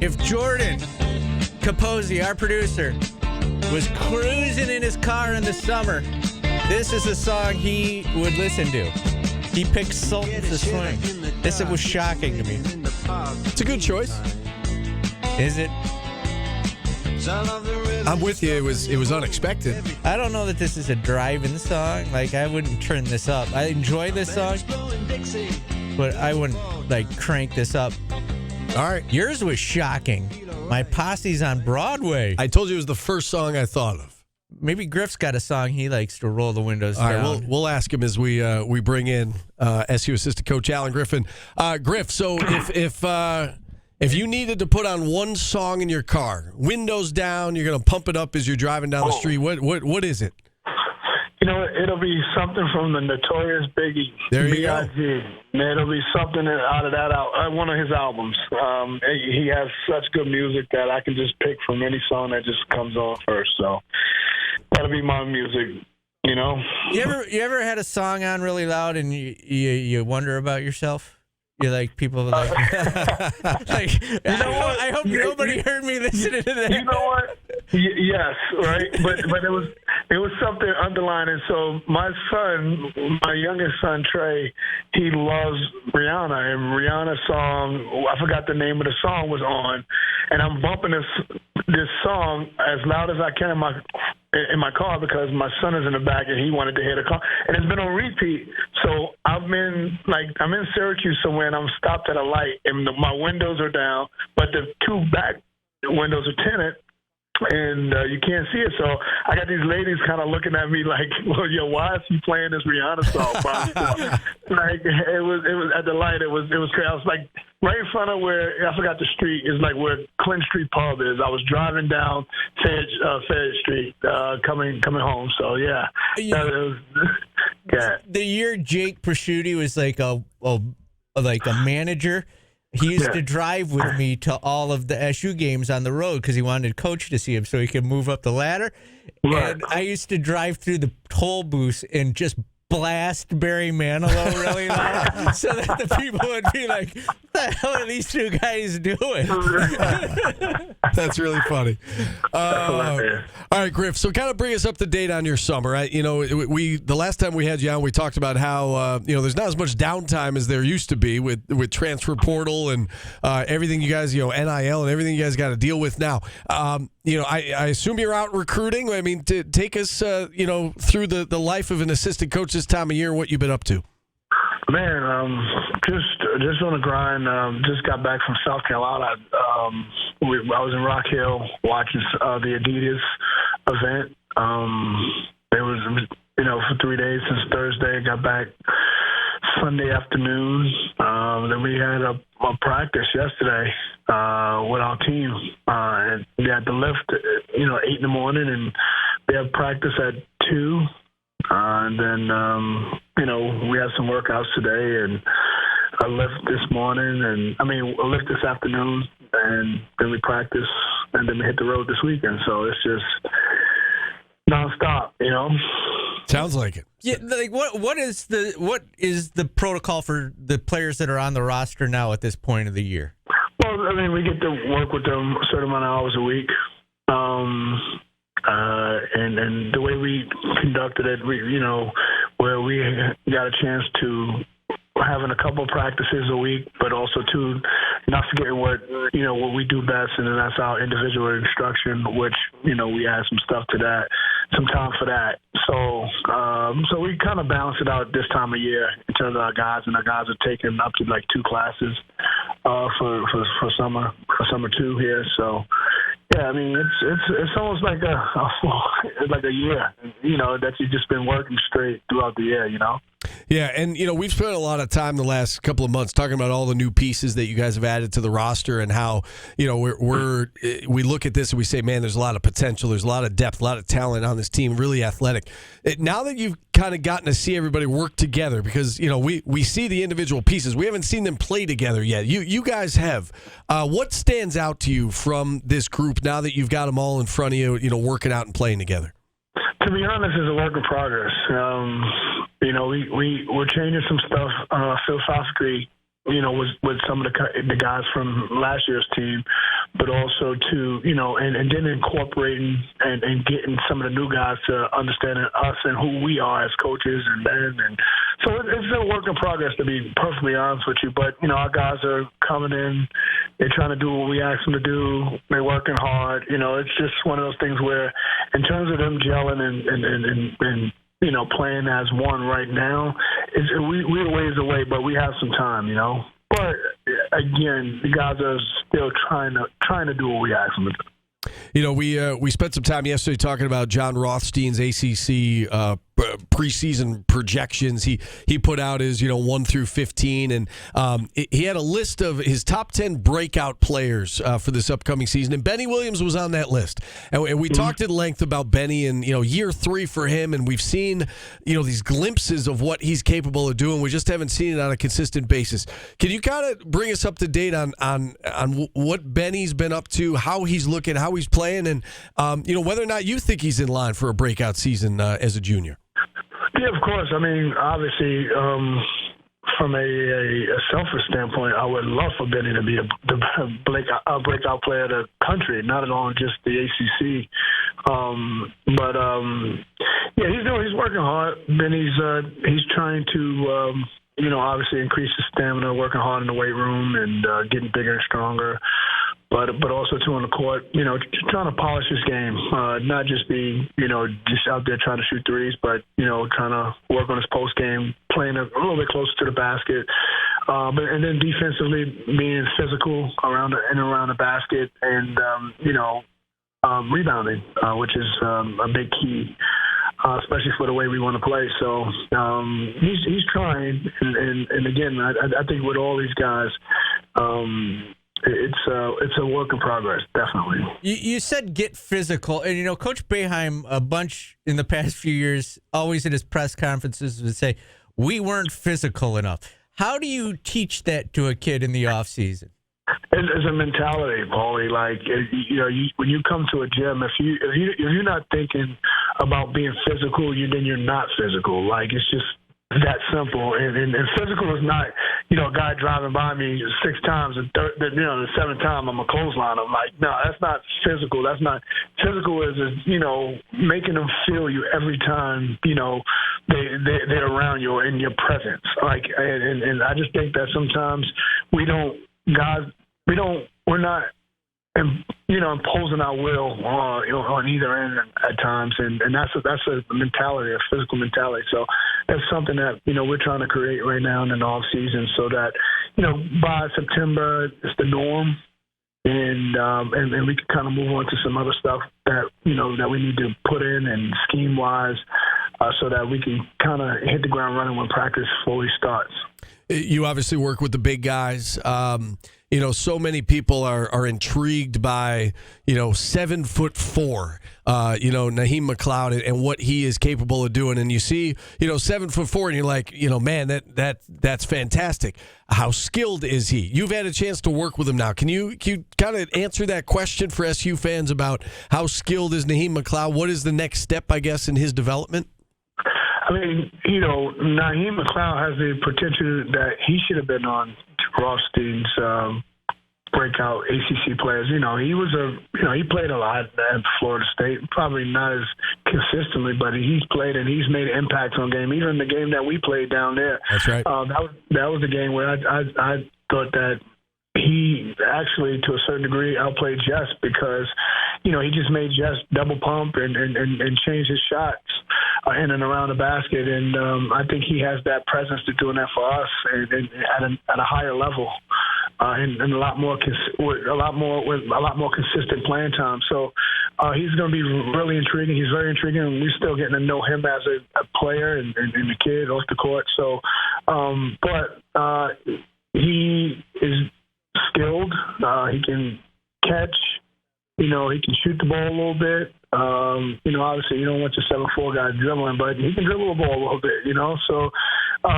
If Jordan Capozzi, our producer, was cruising in his car in the summer, this is a song he would listen to. He picked Sultan to Swing. This was shocking to me. It's a good choice. Is it? I'm with you. It was unexpected. I don't know that this is a driving song. Like, I wouldn't turn this up. I enjoy this song, but I wouldn't, like, crank this up. All right. Yours was shocking. My Posse's on Broadway. I told you it was the first song I thought of. Maybe Griff's got a song he likes to roll the windows All down. right, we'll ask him as we bring in SU assistant coach Alan Griffin. Griff, so if you needed to put on one song in your car, windows down, you're going to pump it up as you're driving down the street. What is it? You know, it'll be something from the Notorious Biggie, B.I.G. It'll be something out of that one of his albums. He has such good music that I can just pick from any song that just comes on first. So that'll be my music. You know. You ever had a song on really loud and you wonder about yourself? You're like, people are like, like, you know what? I hope nobody heard me listening to that. You know what? Yes, right. But it was something underlining. So my youngest son Trey, he loves Rihanna, and Rihanna's song, I forgot the name of the song, was on, and I'm bumping this song as loud as I can in my car because my son is in the back and he wanted to hear the car, and it's been on repeat. So I'm in Syracuse somewhere, and I'm stopped at a light, and my windows are down, but the two back windows are tinted, and you can't see it. So I got these ladies kind of looking at me like, well, yo, why is he playing this Rihanna song? Like, it was at the light. It was crazy. I was like right in front of where, I forgot the street, is like where Clinton Street Pub is. I was driving down Fayette Street, coming home. So yeah, yeah. The year Jake Prosciutti was like a manager, he used to drive with me to all of the SU games on the road because he wanted coach to see him so he could move up the ladder. Right. And I used to drive through the toll booths and just blast Barry Manilow really loud so that the people would be like, what the hell are these two guys doing? That's really funny. All right, Griff, so kind of bring us up to date on your summer. Right? You know, the last time we had you on, we talked about how there's not as much downtime as there used to be with transfer portal and everything you guys, NIL and everything you guys got to deal with now. I assume you're out recruiting. I mean, to take us, through the life of an assistant coach this time of year, what you've been up to. Man, just on the grind. Just got back from South Carolina. I was in Rock Hill watching the Adidas event. It was, for 3 days since Thursday. Got back Sunday afternoon. Then we had a practice yesterday with our team. And we had to lift, 8 in the morning, and we have practice at 2. And then, we had some workouts today, and I lift this morning, I lift this afternoon, and then we practice, and then we hit the road this weekend. So it's just nonstop, Sounds like it. Yeah, like what is the protocol for the players that are on the roster now at this point of the year? Well, we get to work with them a certain amount of hours a week. And the way we conducted it, where we got a chance to having a couple of practices a week, but also not forgetting what we do best, and then that's our individual instruction, which, we add some time for that. So we kind of balance it out this time of year in terms of our guys, and our guys are taking up to like 2 classes for summer 2 here. So yeah, it's almost like a year, that you've just been working straight throughout the year, Yeah, and we've spent a lot of time the last couple of months talking about all the new pieces that you guys have added to the roster, and how we look at this and we say, man, there's a lot of potential, there's a lot of depth, a lot of talent on this team, really athletic. Now that you've kind of gotten to see everybody work together, because we see the individual pieces, we haven't seen them play together yet. You guys have. What stands out to you from this group now that you've got them all in front of you, working out and playing together? To be honest, it's a work in progress. We're changing some stuff philosophically, with some of the guys from last year's team. but also to, and then incorporating and getting some of the new guys to understanding us and who we are as coaches and men. And so it's a work in progress, to be perfectly honest with you. But, our guys are coming in. They're trying to do what we ask them to do. They're working hard. It's just one of those things where in terms of them gelling and playing as one right now, we're ways away, but we have some time, But again, the guys are still trying to do what we ask them to do. We spent some time yesterday talking about John Rothstein's ACC preseason projections. He put out his 1 through 15, and he had a list of his top 10 breakout players for this upcoming season, and Benny Williams was on that list. And we talked at length about Benny and year 3 for him, and we've seen these glimpses of what he's capable of doing. We just haven't seen it on a consistent basis. Can you kind of bring us up to date on what Benny's been up to, how he's looking, how he's playing, and whether or not you think he's in line for a breakout season as a junior? Yeah, of course. I mean, obviously, from a selfish standpoint, I would love for Benny to be a breakout player of the country, not at all just the ACC. He's working hard. Benny's he's trying to obviously increase his stamina, working hard in the weight room and getting bigger and stronger. But also too on the court, trying to polish his game, not just be, just out there trying to shoot threes, but trying to work on his post game, playing a little bit closer to the basket, and then defensively being physical around the basket, and rebounding, which is a big key, especially for the way we want to play. So he's trying, and again, I think with all these guys. It's a work in progress, definitely. You said get physical, and Coach Boeheim a bunch in the past few years, always at his press conferences would say, "We weren't physical enough." How do you teach that to a kid in the off season? It's a mentality, Paulie. Like when you come to a gym, if you're not thinking about being physical, then you're not physical. Like it's just that simple, and physical is not, a guy driving by me 6 times and the 7th time I'm a clothesline. I'm like, no, that's not physical. That's not physical. Is making them feel you every time they're around you or in your presence. Like, and I just think that sometimes we're not. And imposing our will on either end at times, and that's a mentality, a physical mentality. So that's something that we're trying to create right now in the off season, so that by September it's the norm, and we can kind of move on to some other stuff that that we need to put in and scheme wise, so that we can kind of hit the ground running when practice fully starts. You obviously work with the big guys. So many people are intrigued by, 7'4", Naheem McLeod and what he is capable of doing. And you see, 7'4", and you're like, man, that's fantastic. How skilled is he? You've had a chance to work with him now. Can you kind of answer that question for SU fans about how skilled is Naheem McLeod? What is the next step, I guess, in his development? I mean, Naheem McLeod has the potential that he should have been on Rothstein's breakout ACC players. He was he played a lot at Florida State, probably not as consistently, but he's played and he's made impacts on game. Even the game that we played down there. That's right. That was a game where I thought that he actually, to a certain degree, outplayed Jess because, he just made Jess double pump and change his shots in and around the basket. And I think he has that presence to doing that for us and at a higher level and a lot more consistent playing time. So he's going to be really intriguing. He's very intriguing, and we're still getting to know him as a player and the kid off the court. So, but he is skilled. He can catch. He can shoot the ball a little bit. Obviously you don't want your 7'4" guy dribbling, but he can dribble the ball a little bit, So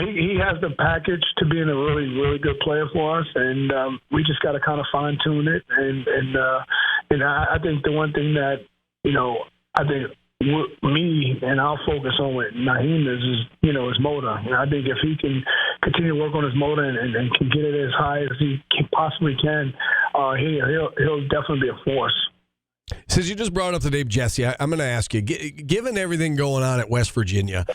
he has the package to being a really, really good player for us, and we just got to kind of fine tune it. And I think the one thing that I think me and I'll focus on with Naheem is his motor. And I think if he can continue to work on his motor and can get it as high as he possibly can, he'll definitely be a force. Since you just brought up the name Jesse, I'm going to ask you, given everything going on at West Virginia,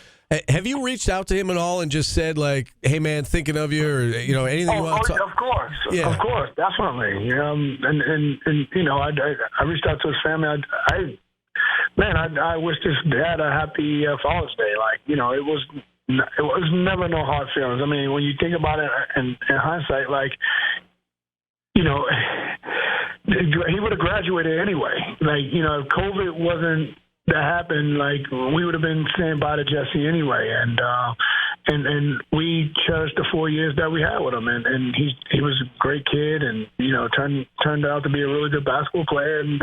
have you reached out to him at all and just said, like, hey, man, thinking of you, or, anything you want to talk? Of course. Yeah. Of course, definitely. I reached out to his family. I wish his dad a happy Father's Day. It was never no hard feelings. I mean, when you think about it in hindsight, he would have graduated anyway. If COVID wasn't to happen, we would have been saying bye to Jesse anyway. And we cherished the 4 years that we had with him. And he was a great kid, and turned out to be a really good basketball player. And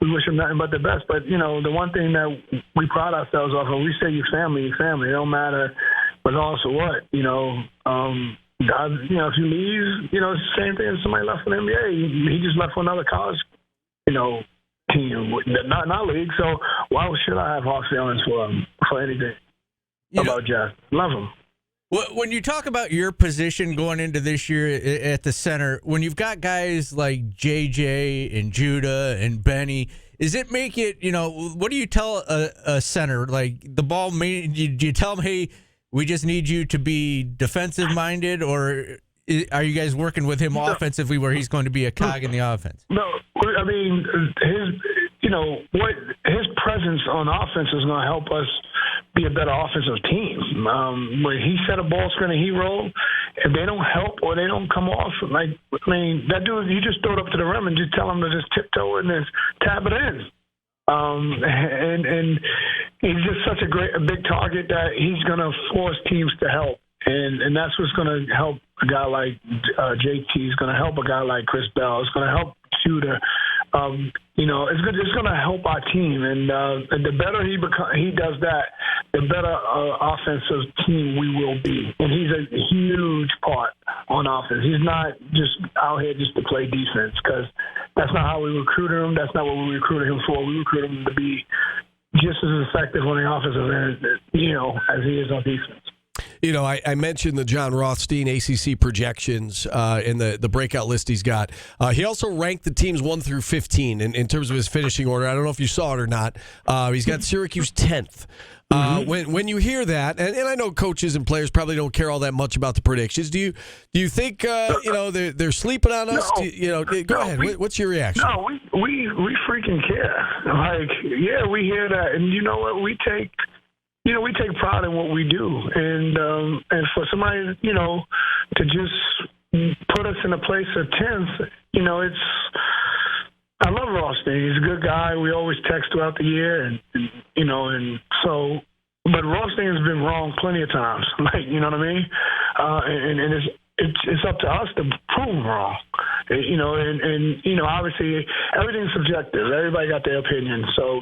we wish him nothing but the best. But the one thing that we pride ourselves off of, we say your family. It don't matter regardless of what. If you leave, it's the same thing as somebody left for the NBA. He just left for another college, team, not league. So why should I have hard feelings for anything about Jeff? Love him. When you talk about your position going into this year at the center, when you've got guys like JJ and Judah and Benny, does it make it, what do you tell a center? Like the ball, do you tell them, hey, we just need you to be defensive-minded, or are you guys working with him offensively where he's going to be a cog in the offense? No, I mean, his presence on offense is going to help us be a better offensive team. When he set a ball screen and he rolled, if they don't help or they don't come off, that dude, you just throw it up to the rim and just tell him to just tiptoe and just tap it in. And he's just such a big target that he's going to force teams to help. And that's what's going to help a guy like JT. It's going to help a guy like Chris Bell. It's going to help Judah. It's going to help our team. And the better he does that, the better offensive team we will be. And he's a huge part on offense. He's not just out here just to play defense, because that's not how we recruited him. That's not what we recruited him for. We recruited him to be just as effective on the offensive end, as he is on defense. I mentioned the John Rothstein ACC projections in the breakout list he's got. He also ranked the teams 1 through 15 in terms of his finishing order. I don't know if you saw it or not. He's got Syracuse 10th. When you hear that, and I know coaches and players probably don't care all that much about the predictions. Do you think they're sleeping on us? No. Go ahead. What's your reaction? No, we freaking care. We hear that, and you know what? We take pride in what we do, and for somebody to just put us in a place of 10th, I love Rothstein. He's a good guy. We always text throughout the year, and so. But Rothstein has been wrong plenty of times. You know what I mean? And it's up to us to prove him wrong. Obviously everything's subjective. Everybody got their opinion. So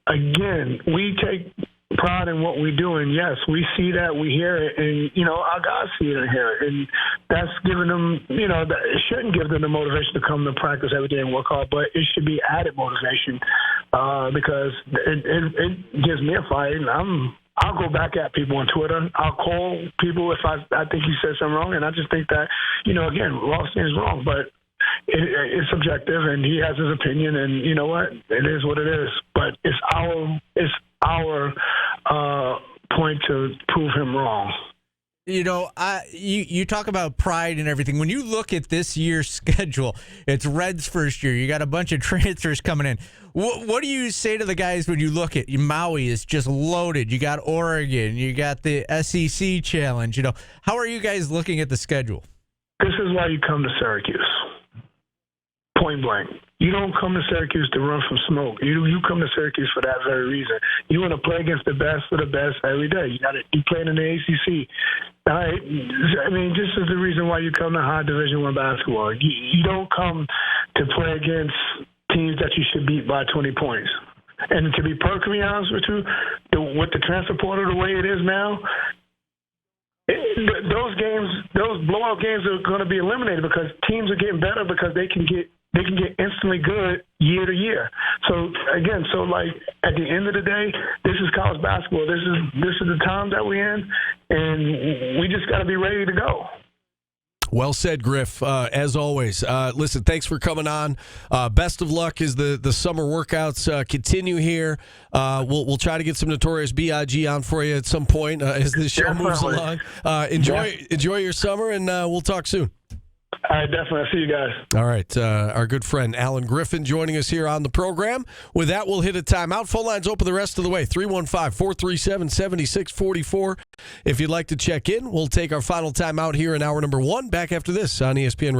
again, we take pride in what we do, and yes, we see that, we hear it, and our guys see it and hear it, and that's giving them, it shouldn't give them the motivation to come to practice every day and work hard, but it should be added motivation because it gives me a fight, and I'll go back at people on Twitter. I'll call people if I think you said something wrong, and I just think that again, Rothstein is wrong, but it's subjective, and he has his opinion, and you know what? It is what it is. But it's our point to prove him wrong. You talk about pride and everything. When you look at this year's schedule, it's Red's first year. You got a bunch of transfers coming in. What do you say to the guys when you look at Maui is just loaded? You got Oregon. You got the SEC Challenge. How are you guys looking at the schedule? This is why you come to Syracuse. Point blank. You don't come to Syracuse to run from smoke. You come to Syracuse for that very reason. You want to play against the best of the best every day. You play in the ACC. All right? I mean, this is the reason why you come to high Division I basketball. You don't come to play against teams that you should beat by 20 points. And to be perfectly honest with you, with the transfer portal the way it is now, those blowout games are going to be eliminated because teams are getting better because they can get instantly good year to year. So again, at the end of the day, this is college basketball. This is the time that we're in, and we just got to be ready to go. Well said, Griff. As always, listen, thanks for coming on. Best of luck as the summer workouts continue here. We'll try to get some Notorious B.I.G. on for you at some point as the show moves along. Enjoy your summer, and we'll talk soon. All right, definitely. I'll see you guys. All right. Our good friend Alan Griffin joining us here on the program. With that, we'll hit a timeout. Phone lines open the rest of the way. 315-437-7644. If you'd like to check in, we'll take our final timeout here in hour number 1. Back after this on ESPN Radio.